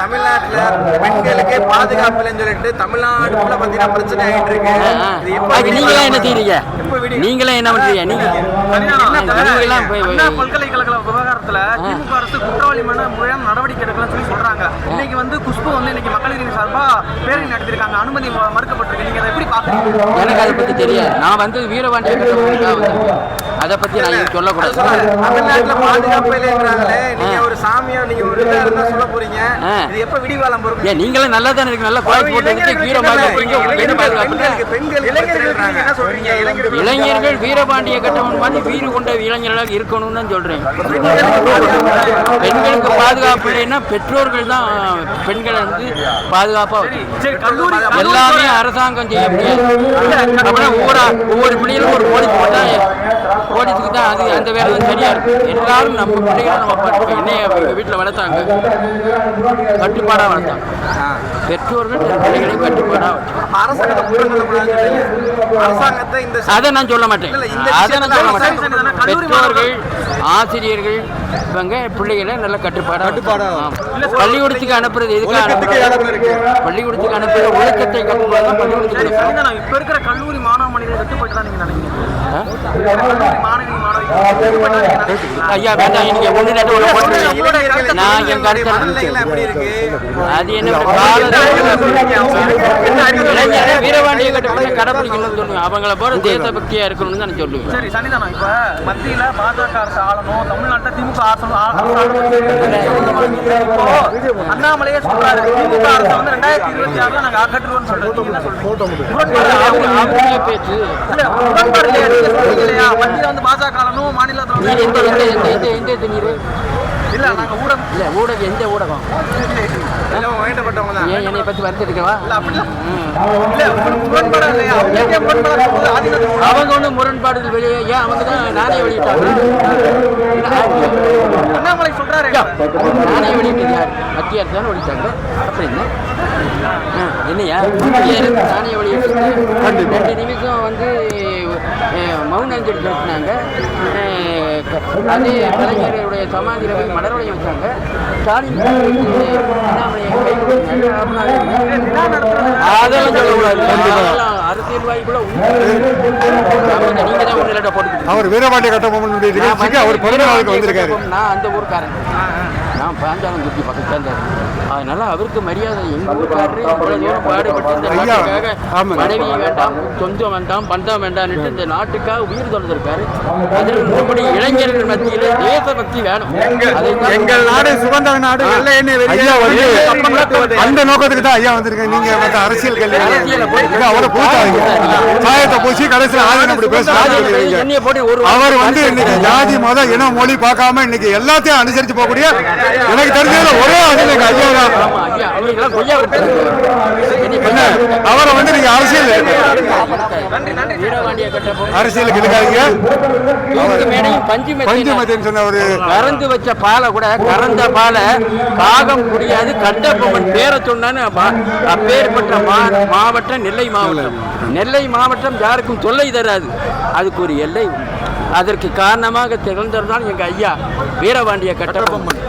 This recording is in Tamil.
தமிழ்நாட்டுல பெண்களுக்கு பாதுகாப்பு இல்லைன்னு சொல்லிட்டு தமிழ்நாட்டுக்குள்ள பாத்தீங்கன்னா பிரச்சனை ஆகிட்டு இருக்கு. நீங்களே என்ன செய்றீங்க? நீங்களே என்ன பண்றீங்க? பல்கலைக்கழக விவகாரத்துல திமுக அரசு குற்றவாளி முறையான நடவடிக்கை எடுக்கலன்னு சொல்லி சொல்றாங்க. இன்னைக்கு வந்து குஷ்பு வந்து இன்னைக்கு மக்கள் நீதி சார்பா பேரணி நடத்திருக்காங்க, அனுமதி மறுக்கப்பட்டிருக்கு. நீங்க அதை எப்படி பாக்குறீங்க? எனக்கு அதை பத்தி தெரியாது. நான் வந்து வீரபாண்டிய அதை பத்தி நான் சொல்லக்கூடாது. தமிழ்நாட்டுல பாதுகாப்பு இல்லைன்றாங்களே, நீங்க ஒரு சாமியா நீங்க ஒரு இதா இருந்தா சொல்ல போறீங்க. இது எப்ப விடிவாலம் போறோம்? ஏன் நீங்களே நல்லா தானே இருக்கு, நல்லா பாய்ஸ் போட்டு வீரபாண்டிய இளைஞர்கள் வீரபாண்டிய கட்டமன் மாதிரி வீறு கொண்ட இளைஞர்களாக இருக்கணும்னு தான் சொல்றேன். பெண்களுக்கு பாதுகாப்பு இல்லைன்னா பெற்றோர்கள் தான் பெண்களை வந்து பாதுகாப்பா எல்லாமே அரசாங்கம் செய்ய முடியாது. ஒவ்வொரு பிள்ளைகளும் ஒரு போலீஸ் போட்டா போலீஸுக்கு தான் அது அந்த வேலை தான் சரியா இருக்கு. எல்லாரும் நம்ம பிள்ளைகளை நம்ம என்னைய வீட்டில் வளர்த்தாங்க, கட்டுப்பாடாக வளர்த்தாங்க. பெற்றோர்கள் பிள்ளைகளை கட்டுப்பாடாக அதை நான் சொல்ல மாட்டேன். பெற்றோர்கள் ஆசிரியர்கள் இவங்க பிள்ளைகளை நல்ல கட்டுப்பாடாக பள்ளிக்கூடத்துக்கு அனுப்புறது எதுக்காக? பள்ளிக்கூடத்துக்கு அனுப்புறது ஒழுக்கத்தை கட்டுப்பாடு பள்ளிக்கூடத்துக்கு. இப்ப இருக்கிற கல்லூரி மாணவ மனிதர்கள் கட்டுப்பட்டு தான் நீங்க நினைக்கிறீங்க? ஐயா வேண்டாம், நீங்க ஒண்ணு நான் என் கருத்து அது என்ன வீரபாண்டிய கட்டுப்பாடு கடைபிடிக்கணும்னு சொல்லுவேன். அவங்கள போல தேசபக்தியா இருக்கணும்னு தான் சொல்லுவேன். சரி சனிதானம், இப்ப மத்தியில பாஜக அரசு ஆளணும், தமிழ்நாட்டில் திமுக அரசு அண்ணாமலையே சொல்றாரு திமுக அரசு வந்து 2026 நாங்க அகற்றுவோம்னு சொல்றோம். பேச்சு மத்தியில வந்து பாஜக ஆளணும், மாநிலத்தில் இல்ல நாங்க ஊடகம் இல்ல ஊடகம் எந்த ஊடகம் ஏன் என்னை பத்தி வருத்திருக்கவா? அவங்க ஒன்றும் முரண்பாடுகள் வெளியே ஏன் அவங்க தான் நானே வெளியிட்டாங்க. அண்ணாமலை சொல்றாரு நானே வெளியிட்டது யார்? மத்திய அரசு தானே வெளியிட்டாங்க. அப்படி என்ன என்னையா நானே வெளியிட்டு 2 நிமிஷம் வந்து மௌனஞ்சலி பேசினாங்க. அதே கலைஞருடைய சமாதியில போய் மலர்வளையம் வச்சாங்க. ஸ்டாலின் அதெல்லாம் சொல்லக்கூடாது. அரசியல்வாதிக்குள்ள நீங்க தான் ஒன்று போட்டு அவர் வீரபாண்டிய கட்டபொம்மன் அவர் பிறந்த நாளுக்கு வந்திருக்காரு. நான் அந்த ஊருக்காரன், நான் பாஞ்சாலம் சுற்றி பக்கத்தான். அதனால அவருக்கு மரியாதை. எங்க ஊருக்காரரு இவ்வளவு தூரம் பாடுபட்டு இந்த நாட்டுக்காக மனைவி வேண்டாம், சொந்தம் வேண்டாம், பந்தம் வேண்டாம்னு இந்த நாட்டுக்காக உயிர் தொலைந்திருக்காரு. அதில் நம்முடைய இளைஞர்கள் மத்தியில தேசபக்தி வேணும். எங்கள் நாடு சுதந்திர நாடு, அந்த நோக்கத்துக்கு தான் ஐயா வந்திருக்கேன். நீங்க அரசியல் கல்வி அவரை பூத்தாங்க சாயத்தை பூசி கடைசியில் ஆயுதம் அப்படி பேசுறாங்க. அவர் வந்து இன்னைக்கு ஜாதி மதம் இன மொழி பார்க்காம இன்னைக்கு எல்லாத்தையும் அனுசரிச்சு போகக்கூடிய எனக்கு தெரிஞ்சதுல ஒரே ஐயா தான். அவரை வந்து நீங்க அரசியலுக்கு இருக்காங்க. பஞ்சுமதின்னு சொன்ன ஒரு கறந்து வச்ச பாலை கூட கறந்த பாலை காகம் குடியாது கட்டபொம்மன் பேரை சொன்னான்னு அப்பேற்பட்ட மாவட்டம் நெல்லை மாவட்டம். நெல்லை மாவட்டம் யாருக்கும் தொல்லை தராது, அதுக்கு ஒரு எல்லை. அதற்கு காரணமாக திகழ்ந்ததுதான் எங்க ஐயா வீரபாண்டிய கட்டபொம்மன்.